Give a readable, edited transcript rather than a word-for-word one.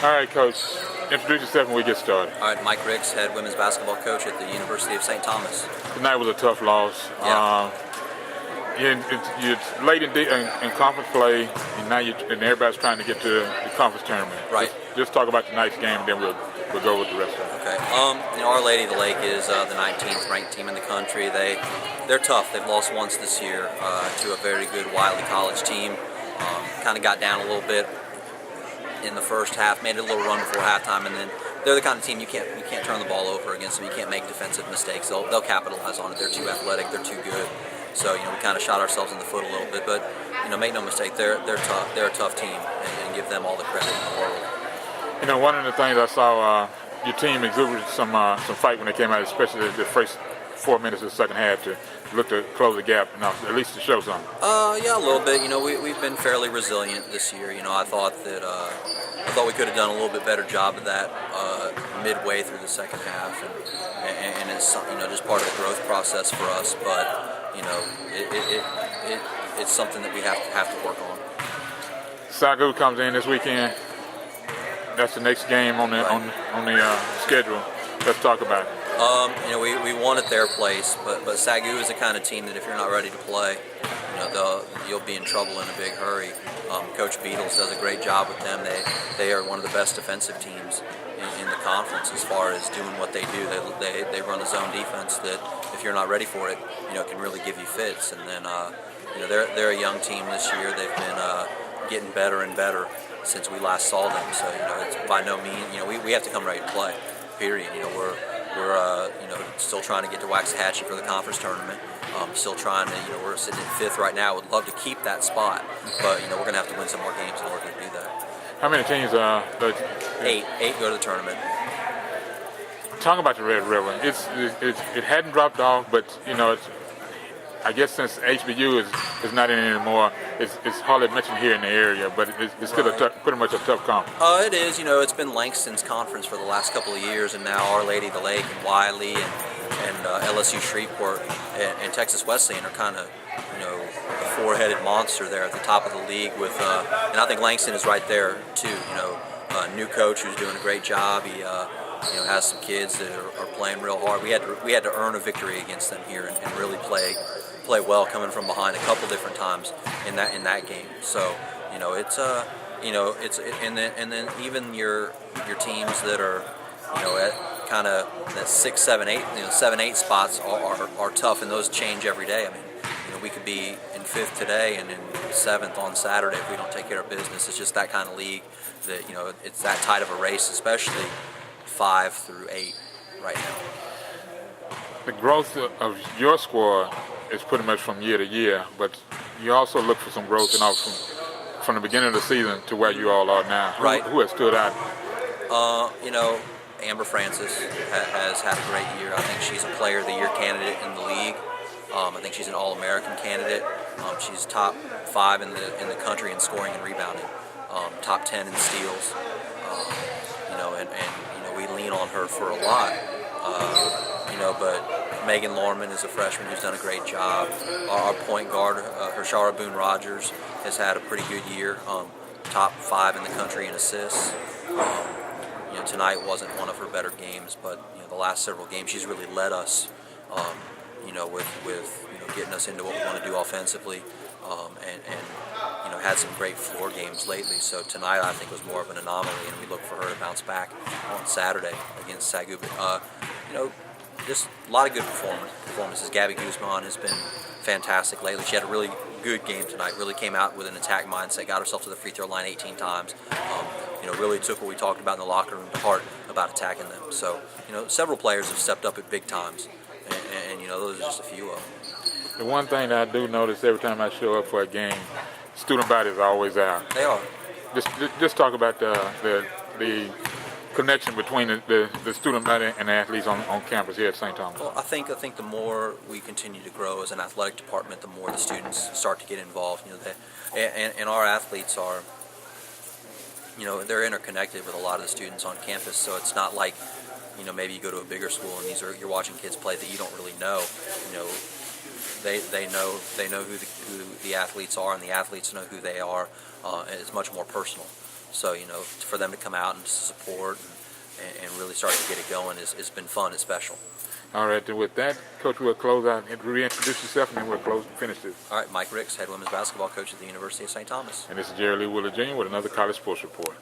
All right, Coach. Introduce yourself when we get started. All right, Mike Ricks, head women's basketball coach at the University of St. Thomas. Tonight was a tough loss. Yeah. You're late in conference play, and now and everybody's trying to get to the conference tournament. Right. Just talk about tonight's game, and then we'll go with the rest of it. Okay. Our Lady of the Lake is the 19th ranked team in the country. They're tough. They've lost once this year to a very good Wiley College team. Kind of got down a little bit in the first half, made a little run before halftime, and then they're the kind of team you can't turn the ball over against them. You can't make defensive mistakes. They'll capitalize on it. They're too athletic. They're too good. So we kind of shot ourselves in the foot a little bit. But make no mistake, they're tough. They're a tough team, and give them all the credit in the world. One of the things I saw your team exhibited some fight when they came out, especially the first 4 minutes of the second half to look to close the gap, at least to show something. Yeah, a little bit. We've been fairly resilient this year. I thought we could have done a little bit better job of that midway through the second half, and it's just part of the growth process for us. But it's something that we have to work on. SW comes in this weekend. That's the next game on the schedule. Let's talk about it. We won at their place, but SAGU is the kind of team that if you're not ready to play, you'll be in trouble in a big hurry. Coach Beatles does a great job with them. They are one of the best defensive teams in the conference as far as doing what they do. They run a zone defense that if you're not ready for it, can really give you fits. And then they're a young team this year. They've been getting better and better since we last saw them. So it's by no means we have to come ready to play. Period. We're still trying to get to Waxahachie for the conference tournament. Still trying to, we're sitting in 5th right now. Would love to keep that spot, but we're going to have to win some more games in order to do that. How many teams? 8 go to the tournament. Talk about the Red River. It hadn't dropped off, but I guess since HBU is not in it anymore, it's hardly mentioned here in the area, but it's still pretty much a tough conference. It is. It's been Langston's conference for the last couple of years, and now Our Lady of the Lake and Wiley and LSU Shreveport and Texas Wesleyan are kind of a four-headed monster there at the top of the league with, and I think Langston is right there too. A new coach who's doing a great job. He has some kids that are playing real hard. We had to earn a victory against them here and really play well coming from behind a couple different times in that game. So and then even your teams that are at kind of that 6, 7, 8 7, 8 spots are tough, and those change every day. I mean we could be in 5th today and in 7th on Saturday if we don't take care of business. It's just that kind of league that it's that tight of a race, especially 5 through 8 right now. The growth of your squad is pretty much from year to year, but you also look for some growth from the beginning of the season to where you all are now. Right. Who has stood out? Amber Francis has had a great year. I think she's a Player of the Year candidate in the league. I think she's an All-American candidate. She's top 5 in the country in scoring and rebounding. Top 10 in steals. And we lean on her for a lot. But Megan Lorman is a freshman who's done a great job. Our point guard, Hershara Boone-Rogers, has had a pretty good year. Top 5 in the country in assists. Tonight wasn't one of her better games, but the last several games she's really led us. With getting us into what we want to do offensively, and had some great floor games lately. So tonight I think was more of an anomaly, and we look for her to bounce back on Saturday against SAGU. But just a lot of good performances. Gabby Guzman has been fantastic lately. She had a really good game tonight. Really came out with an attack mindset. Got herself to the free throw line 18 times. Really took what we talked about in the locker room to heart about attacking them. So several players have stepped up at big times. And those are just a few of them. The one thing that I do notice every time I show up for a game, student bodies are always out. They are. Just talk about the connection between the student body and the athletes on campus here at St. Thomas. Well, I think the more we continue to grow as an athletic department, the more the students start to get involved. And our athletes are, they're interconnected with a lot of the students on campus. So it's not like maybe you go to a bigger school and you're watching kids play that you don't really know. They know who the athletes are, and the athletes know who they are. And it's much more personal. So for them to come out and support and really start to get it going it's been fun. It's special. All right, then with that, Coach, we'll close out and reintroduce yourself, and then we'll finish this. All right, Mike Ricks, head women's basketball coach at the University of St. Thomas. And this is Jerry Lee Willard Jr. with another college sports report.